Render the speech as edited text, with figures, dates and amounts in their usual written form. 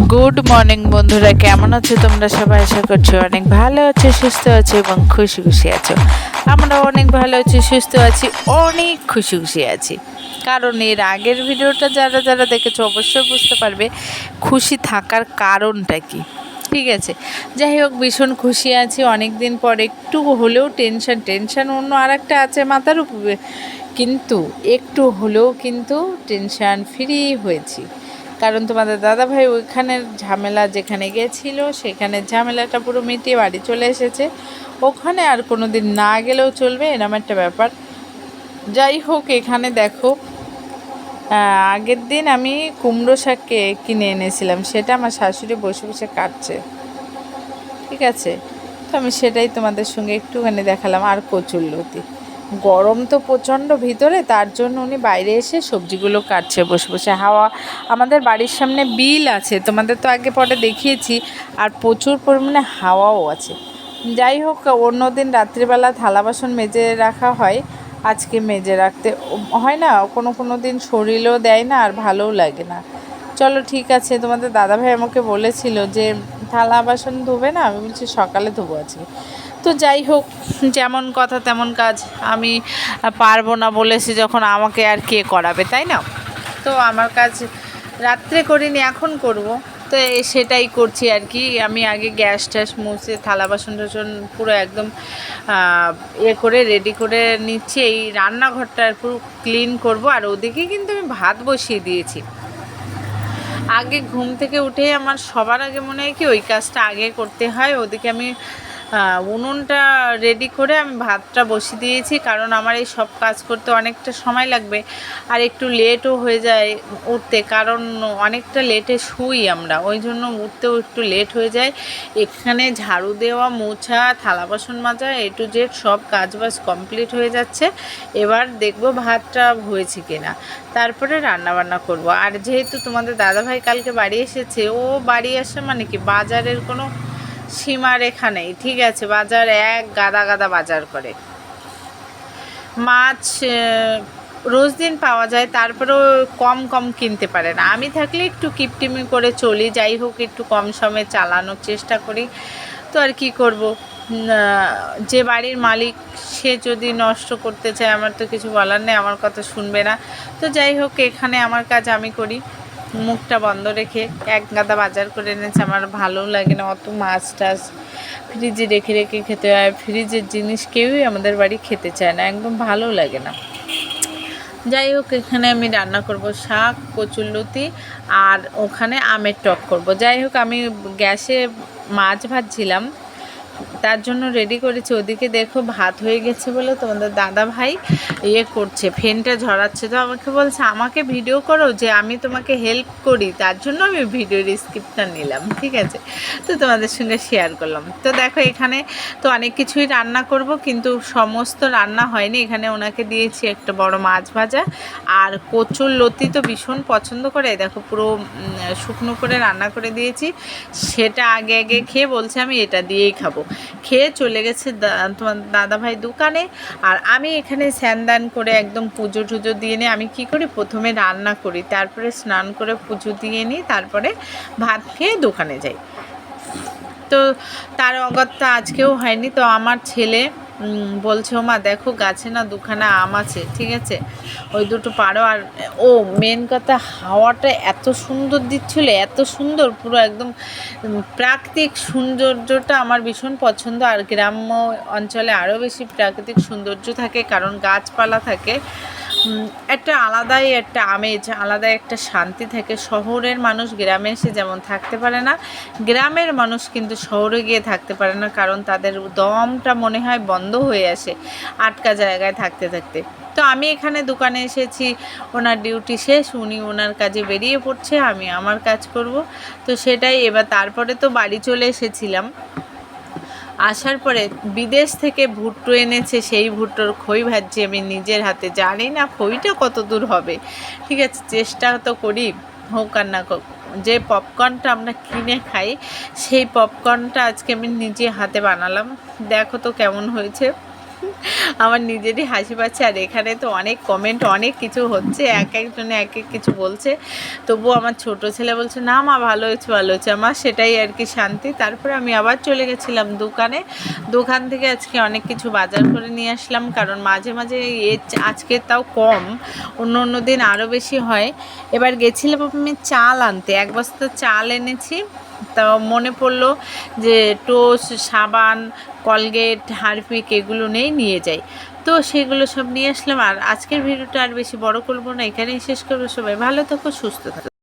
Good morning বন্ধুরা, কেমন আছো তোমরা সবাই? আশা করছো অনেক ভালো আছো, সুস্থ আছো এবং খুশি খুশি আছো। আমরা অনেক ভালো আছি, সুস্থ আছি, অনেক খুশি খুশি আছি। কারণ এর আগের ভিডিওটা যারা যারা দেখেছো অবশ্যই বুঝতে পারবে খুশি থাকার কারণটা কি। ঠিক আছে, যাই হোক, ভীষণ খুশি আছি। অনেক দিন পর একটু হলেও টেনশন অন্য আর একটা আছে মাথার উপরে, কিন্তু একটু হলেও কিন্তু টেনশন ফ্রি হয়েছি। কারণ তোমাদের দাদাভাই ওইখানের ঝামেলা যেখানে গিয়েছিল সেখানের ঝামেলাটা পুরো মিটিয়ে বাড়ি চলে এসেছে। ওখানে আর কোনো দিন না গেলেও চলবে, এরম একটা ব্যাপার। যাই হোক, এখানে দেখো, আগের দিন আমি কুমড়ো শাককে কিনে এনেছিলাম, সেটা আমার শাশুড়ি বসে বসে কাটছে। ঠিক আছে, তো আমি সেটাই তোমাদের সঙ্গে একটুখানি দেখালাম। আর কচুরলতি, গরম তো প্রচণ্ড ভিতরে, তার জন্য উনি বাইরে এসে সবজিগুলো কাটছে বসে বসে। হাওয়া, আমাদের বাড়ির সামনে বিল আছে, তোমাদের তো আগে পরে দেখিয়েছি, আর প্রচুর পরিমাণে হাওয়াও আছে। যাই হোক, অন্য দিন রাত্রিবেলা থালা বাসন মেজে রাখা হয়, আজকে মেজে রাখতে হয় না। কোনো দিন শরীরও দেয় না আর ভালোও লাগে না। চলো ঠিক আছে, তোমাদের দাদাভাই আমাকে বলেছিল যে থালা বাসন ধোবে না, আমি বলছি সকালে ধোবো আজকে। তো যাই হোক, যেমন কথা তেমন কাজ। আমি পারবো না বলেছি যখন, আমাকে আর কে করাবে, তাই না? তো আমার কাজ রাত্রে করিনি, এখন করব। তো সেটাই করছি আর কি। আমি আগে গ্যাস ট্যাস মুছে থালা বাসন টাসন পুরো একদম করে রেডি করে নিচ্ছি। এই রান্নাঘরটা পুরো ক্লিন করব। আর ওদিকে কিন্তু আমি ভাত বসিয়ে দিয়েছি। আগে ঘুম থেকে উঠেই আমার সবার আগে মনে হয় কি ওই কাজটা আগে করতে হয়। ওদিকে আমি উনুনটা রেডি করে আমি ভাতটা বসিয়ে দিয়েছি, কারণ আমার এই সব কাজ করতে অনেকটা সময় লাগবে আর একটু লেটও হয়ে যায় উঠতে, কারণ অনেকটা লেটে শুই আমরা, ওই জন্য উঠতেও একটু লেট হয়ে যায়। এখানে ঝাড়ু দেওয়া, মোছা, থালা বাসন মাজা, এ টু জেড সব কাজবাজ কমপ্লিট হয়ে যাচ্ছে। এবার দেখব ভাতটা হয়েছে কিনা, তারপরে রান্নাবান্না করব। আর যেহেতু তোমাদের দাদাভাই কালকে বাড়ি এসেছে, ও বাড়ি আসে মানে কি বাজারের কোনো সীমারেখা নেই। ঠিক আছে, বাজার এক গাদা গাদা বাজার করে। মাছ রোজ দিন পাওয়া যায়, তারপরেও কম কম কিনতে পারে না। আমি থাকলে একটু কিপটিমি করে চলি, যাই হোক একটু কম সমে চালানোর চেষ্টা করি। তো আর কি করব, যে বাড়ির মালিক সে যদি নষ্ট করতে চায়, আমার তো কিছু বলার নেই, আমার কথা শুনবে না। তো যাই হোক, এখানে আমার কাজ আমি করি মুখটা বন্ধ রেখে। এক গাদা বাজার করে এনেছে, আমার ভালোও লাগে না অত মাছ টাছ ফ্রিজে রেখে রেখে খেতে হয়। ফ্রিজের জিনিস কেউই আমাদের বাড়ি খেতে চায় না, একদম ভালো লাগে না। যাই হোক, এখানে আমি রান্না করব শাক, কচুরলতি, আর ওখানে আমের টক করব। যাই হোক, আমি গ্যাসে মাছ ভাজছিলাম, তার জন্য রেডি করেছি। ওদিকে দেখো ভাত হয়ে গেছে বলে তোমাদের দাদা ভাই করছে, ফ্যানটা ঝরাচ্ছে। তো আমাকে বলছে আমাকে ভিডিও করো, যে আমি তোমাকে হেল্প করি, তার জন্য আমি ভিডিওর স্ক্রিপ্টটা নিলাম। ঠিক আছে, তো তোমাদের সঙ্গে শেয়ার করলাম। তো দেখো, এখানে তো অনেক কিছুই রান্না করব, কিন্তু সমস্ত রান্না হয়নি। এখানে ওনাকে দিয়েছি একটা বড় মাছ ভাজা, আর কচুরলতি তো ভীষণ পছন্দ করে, দেখো পুরো শুকনো করে রান্না করে দিয়েছি। সেটা আগে আগে খেয়ে বলছে আমি এটা দিয়েই খাবো। খেয়ে চলে গেছে তোমার দাদাভাই দোকানে। আর আমি এখানে স্নান করে একদম পুজো টুজো দিয়ে নিই। আমি কি করি, প্রথমে রান্না করি, তারপরে স্নান করে পুজো দিয়ে নিই, তারপরে ভাত খেয়ে দোকানে যাই। তো তার অগত্যা আজকেও হয়নি। তো আমার ছেলে বলছে, ও মা দেখো গাছে না দুখানা আম আছে, ঠিক আছে ওই দুটো পারো। আর ও মেন কথা, হাওয়াটা এত সুন্দর দিচ্ছিল, এত সুন্দর, পুরো একদম প্রাকৃতিক সৌন্দর্যটা আমার ভীষণ পছন্দ। আর গ্রাম্য অঞ্চলে আরও বেশি প্রাকৃতিক সৌন্দর্য থাকে, কারণ গাছপালা থাকে, একটা আলাদাই একটা আমেজ, আলাদা একটা শান্তি থাকে। শহরের মানুষ গ্রামে এসে যেমন থাকতে পারে না, গ্রামের মানুষ কিন্তু শহরে গিয়ে থাকতে পারে না, কারণ তাদের দমটা মনে হয় বন্ধ হয়ে আসে আটকা জায়গায় থাকতে থাকতে। তো আমি এখানে দোকানে এসেছি, ওনার ডিউটি শেষ, উনি ওনার কাজে বেরিয়ে পড়ছে, আমি আমার কাজ করব। তো সেটাই এবার। তারপরে তো বাড়ি চলে এসেছিলাম, আসার পরে বিদেশ থেকে ভুট্টো এনেছে, সেই ভুট্টোর খই ভাজছি আমি নিজের হাতে। জানি না খইটা কত দূর হবে, ঠিক আছে চেষ্টা তো করি, হোক আর না হোক। যে পপকর্নটা আমরা কিনে খাই, সেই পপকর্নটা আজকে আমি নিজে হাতে বানালাম। দেখো তো কেমন হয়েছে। আমার নিজেরই হাসি পাচ্ছে। আর এখানে তো অনেক কমেন্ট, অনেক কিছু হচ্ছে, এক একজনে এক এক কিছু বলছে। তবুও আমার ছোট ছেলে বলছে না মা ভালো হয়েছে ভালো হয়েছে, আমার সেটাই আর কি শান্তি। তারপরে আমি আবার চলে গেছিলাম দোকানে। দোকান থেকে আজকে অনেক কিছু বাজার করে নিয়ে আসলাম, কারণ মাঝে মাঝে আজকে তাও কম, অন্য অন্য দিন আরও বেশি হয়। এবার গেছিলাম আমি চাল আনতে, 1 বস্তা চাল এনেছি। তা মনে পড়লো যে টোস্ট, সাবান, কলগেট, হারপিক এগুলো নিয়ে যাই। তো সেগুলো সব নিয়ে আসলাম। আর আজকের ভিডিওটা আর বেশি বড় করব না, এখানেই শেষ করবো। সবাই ভালো থাকো, সুস্থ থাকো।